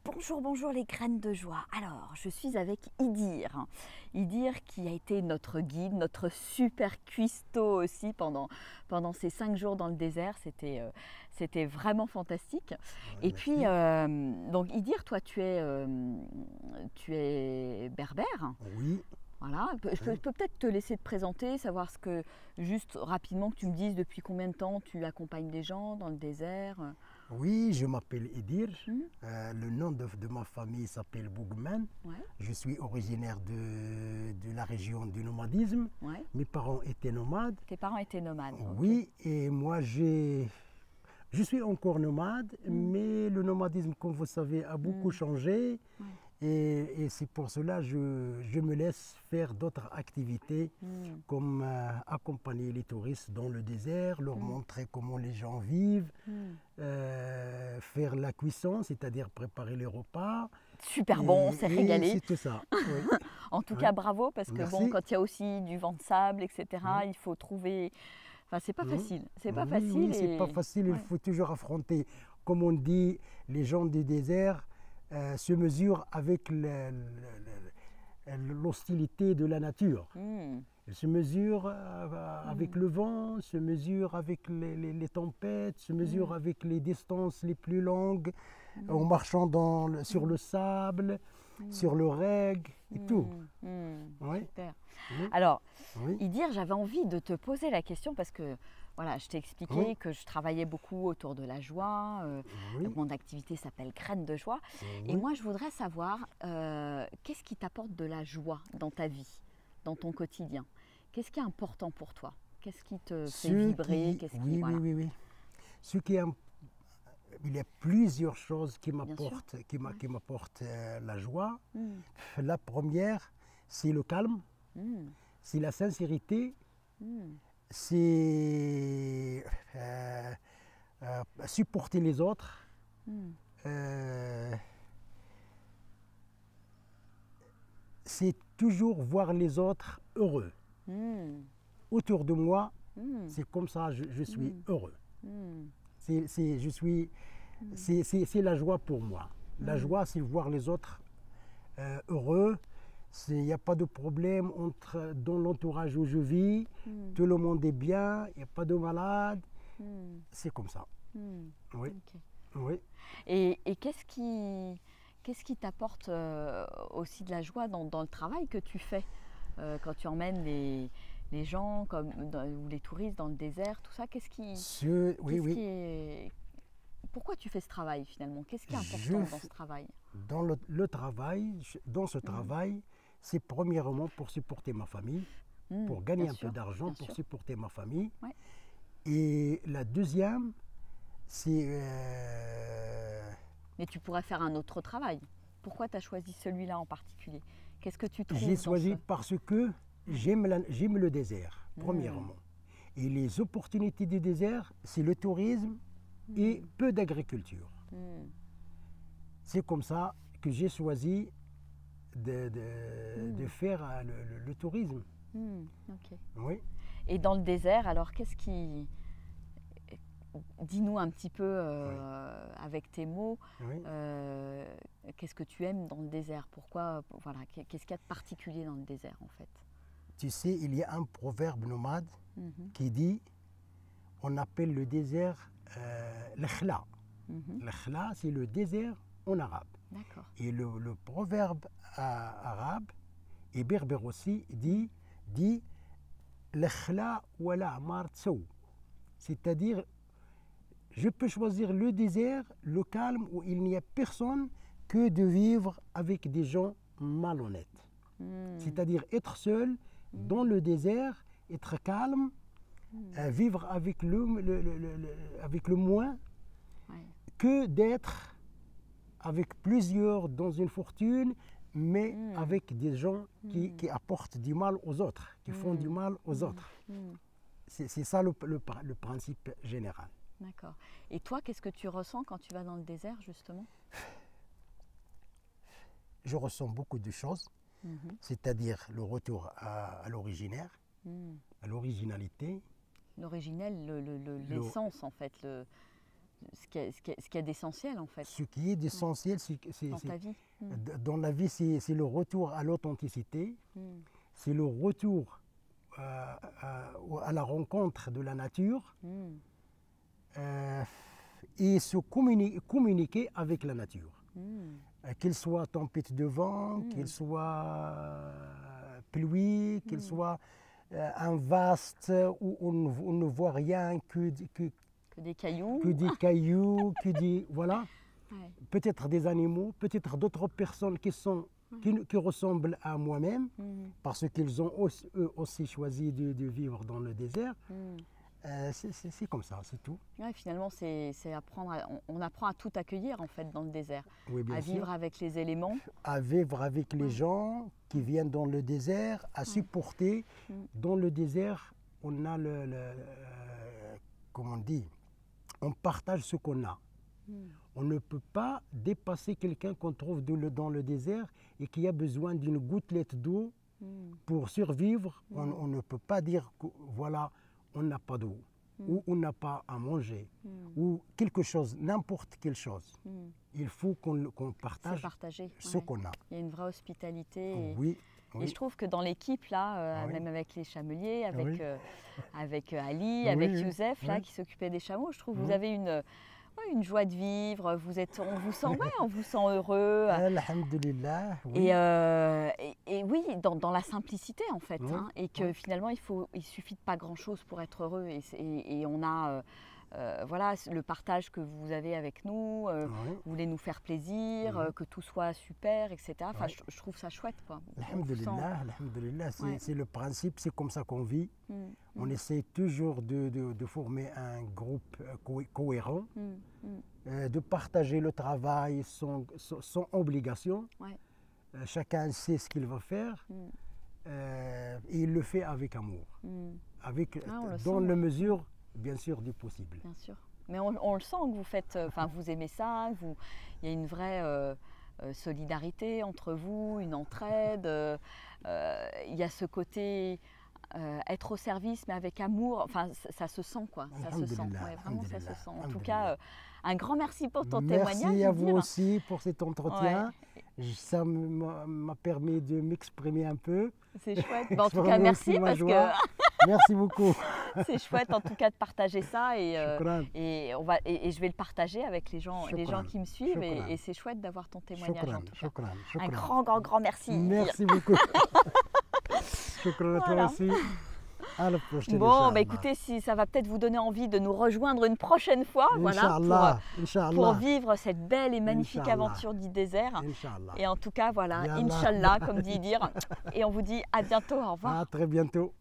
Bonjour, bonjour les graines de joie. Alors, je suis avec Idir. Idir qui a été notre guide, notre super cuistot aussi pendant ces 5 jours dans le désert. C'était vraiment fantastique. Ouais, Et puis, merci. donc Idir, toi tu es berbère. Oui, Voilà, je hein. peux peut-être te laisser te présenter, savoir juste rapidement que tu me dises depuis combien de temps tu accompagnes des gens dans le désert. Oui, je m'appelle Edir. Hmm. Le nom de ma famille s'appelle Bougman. Ouais, Je suis originaire de la région du nomadisme. ouais. Mes parents étaient nomades. Tes parents étaient nomades, ok. Oui, et moi je suis encore nomade, Hmm. mais le nomadisme, comme vous savez, a beaucoup Hmm. changé. Ouais. Et c'est pour cela que je me laisse faire d'autres activités Hmm. comme accompagner les touristes dans le désert, leur Hmm. montrer comment les gens vivent, Hmm. faire la cuisson, c'est-à-dire préparer les repas. Super bon, on s'est Et régalé. c'est tout ça. Oui, En tout oui. cas, bravo, parce que bon, Merci. quand il y a aussi du vent de sable, Oui, etc., il faut trouver. Enfin, c'est pas oui. facile. C'est pas Oui, facile oui, c'est pas et. facile, il Ouais. faut toujours affronter. Comme on dit, les gens du désert se mesurent avec l'hostilité de la nature. Hmm. Ils se mesurent avec Hmm. le vent, se mesurent avec les tempêtes, se mesurent Hmm. avec les distances les plus longues, en Hmm. marchant sur le sable, Hmm. sur le reg et tout. Hmm. Hmm. Oui, Super. oui, Alors, oui, Idir, j'avais envie de te poser la question parce que voilà, je t'ai oui, expliqué que je travaillais beaucoup autour de la joie. Donc oui, mon activité s'appelle Graines de joie. Et oui. moi, je voudrais savoir qu'est-ce qui t'apporte de la joie dans ta vie, dans ton quotidien. Qu'est-ce qui est important pour toi? Qu'est-ce qui te fait vibrer? Qu'est-ce qui Oui, oui, voilà, oui, oui. Ce qui est, il y a plusieurs choses bien sûr. Ouais. qui m'apportent la joie. Hmm. La première, c'est le calme, Hmm. c'est la sincérité, Hmm. c'est supporter les autres, Hmm. euh, c'est toujours voir les autres heureux. Hmm. Autour de moi, Hmm. c'est comme ça, je suis Hmm. heureux. Hmm. Je suis, c'est la joie pour moi. La Hmm. joie, c'est voir les autres heureux. Il n'y a pas de problème dans l'entourage où je vis. Hmm. Tout le monde est bien, il n'y a pas de malade. Hmm. C'est comme ça. Hmm. Oui, Ok. oui. Et qu'est-ce qui t'apporte aussi de la joie dans le travail que tu fais quand tu emmènes les gens ou les touristes dans le désert, tout ça, Oui, qu'est-ce qui oui. est, pourquoi tu fais ce travail finalement? Qu'est-ce qui est Je, important dans ce f- travail? dans le travail, dans ce Hmm. travail, c'est premièrement pour supporter ma famille, Hmm. pour gagner Bien un peu sûr, d'argent, bien pour sûr. supporter ma famille. Ouais. Et la deuxième, c'est Mais tu pourrais faire un autre travail. Pourquoi tu as choisi celui-là en particulier? Qu'est-ce que tu j'ai trouves dans ce... choisi parce que j'aime le désert, Hmm. premièrement. Et les opportunités du désert, c'est le tourisme et Hmm. peu d'agriculture. Hmm. C'est comme ça que j'ai choisi de Hmm. faire le tourisme. Hmm. Ok. Oui. Et dans le désert, alors dis-nous un petit peu Oui, avec tes mots, oui. euh, qu'est-ce que tu aimes dans le désert? Pourquoi, voilà, qu'est-ce qu'il y a de particulier dans le désert en fait? Tu sais, il y a un proverbe nomade Mhm. qui dit, on appelle le désert l'Ikhla. Mhm. L'Ikhla, c'est le désert en arabe. D'accord. Et le proverbe arabe et berbère aussi dit l'Ikhla wa l'Amar tsaw. C'est-à-dire, je peux choisir le désert, le calme, où il n'y a personne, que de vivre avec des gens malhonnêtes. Hmm. C'est-à-dire être seul dans Hmm. le désert, être calme, Hmm. vivre avec avec le moins, Ouais. que d'être avec plusieurs dans une fortune, mais Hmm. avec des gens Hmm. qui apportent du mal aux autres, qui font du Hmm. mal aux Hmm. autres. Hmm. C'est ça le principe général. D'accord. Et toi, qu'est-ce que tu ressens quand tu vas dans le désert justement? Je ressens beaucoup de choses, Mhm. c'est-à-dire le retour à l'originaire, Hmm. à l'originalité, L'originel, le- l'essence en fait, ce qui est d'essentiel en fait Ce qui est d'essentiel, dans ta vie. dans la vie, c'est le retour à l'authenticité, c'est le retour à la rencontre de la nature et se communiquer avec la nature. Qu'il soit tempête de vent, qu'il soit pluie, qu'il soit un vaste où on ne voit rien que des cailloux. Voilà. Ouais. Peut-être des animaux, peut-être d'autres personnes qui ressemblent à moi-même, parce qu'ils ont eux aussi choisi de vivre dans le désert. C'est comme ça, c'est tout. Ouais, finalement, c'est apprendre. On apprend à tout accueillir en fait dans le désert, Oui, bien à sûr. vivre avec les éléments. À vivre avec les gens qui viennent dans le désert, à supporter. Dans le désert, on a comment on dit, on partage ce qu'on a. On ne peut pas dépasser quelqu'un qu'on trouve dans le désert et qui a besoin d'une gouttelette d'eau pour survivre. On ne peut pas dire que voilà, on n'a pas d'eau, ou on n'a pas à manger, ou quelque chose, n'importe quelle chose. Il faut qu'on partage ce qu'on a. Il y a une vraie hospitalité. Oui. Et je trouve que dans l'équipe, là, même avec les chameliers, avec, avec Ali, Oui, avec oui, Youssef, là, qui s'occupait des chameaux, je trouve que vous avez une joie de vivre, on vous sent, on vous sent heureux. Alhamdulillah. Oui. Et oui, dans la simplicité en fait, et que finalement il suffit de pas grand-chose pour être heureux. Et on a voilà, le partage que vous avez avec nous, vous voulez nous faire plaisir, que tout soit super, etc. Enfin, je trouve ça chouette, quoi. Alhamdulillah, c'est le principe, c'est comme ça qu'on vit. On essaie toujours de former un groupe cohérent, de partager le travail sans obligation. Chacun sait ce qu'il va faire et il le fait avec amour, dans la mesure, bien sûr, du possible. Bien sûr. Mais on le sent que vous faites, enfin vous aimez ça, il y a une vraie solidarité entre vous, une entraide, il y a ce côté être au service mais avec amour, enfin ça se sent quoi, ça se sent, vraiment ça se sent. En tout cas, un grand merci pour ton témoignage. Merci à vous aussi pour cet entretien. Ça m'a permis de m'exprimer un peu. C'est chouette. En tout cas, merci parce que merci beaucoup. C'est chouette en tout cas de partager ça et je vais le partager avec les gens qui me suivent et c'est chouette d'avoir ton témoignage en tout cas. Un grand merci. Merci beaucoup. Shukran à toi aussi. À la prochaine. Bon, bah écoutez, si ça va peut-être vous donner envie de nous rejoindre une prochaine fois, voilà, pour vivre cette belle et magnifique aventure du désert. Et en tout cas, voilà, Inch'Allah, comme dit dire. Et on vous dit à bientôt, au revoir. À très bientôt.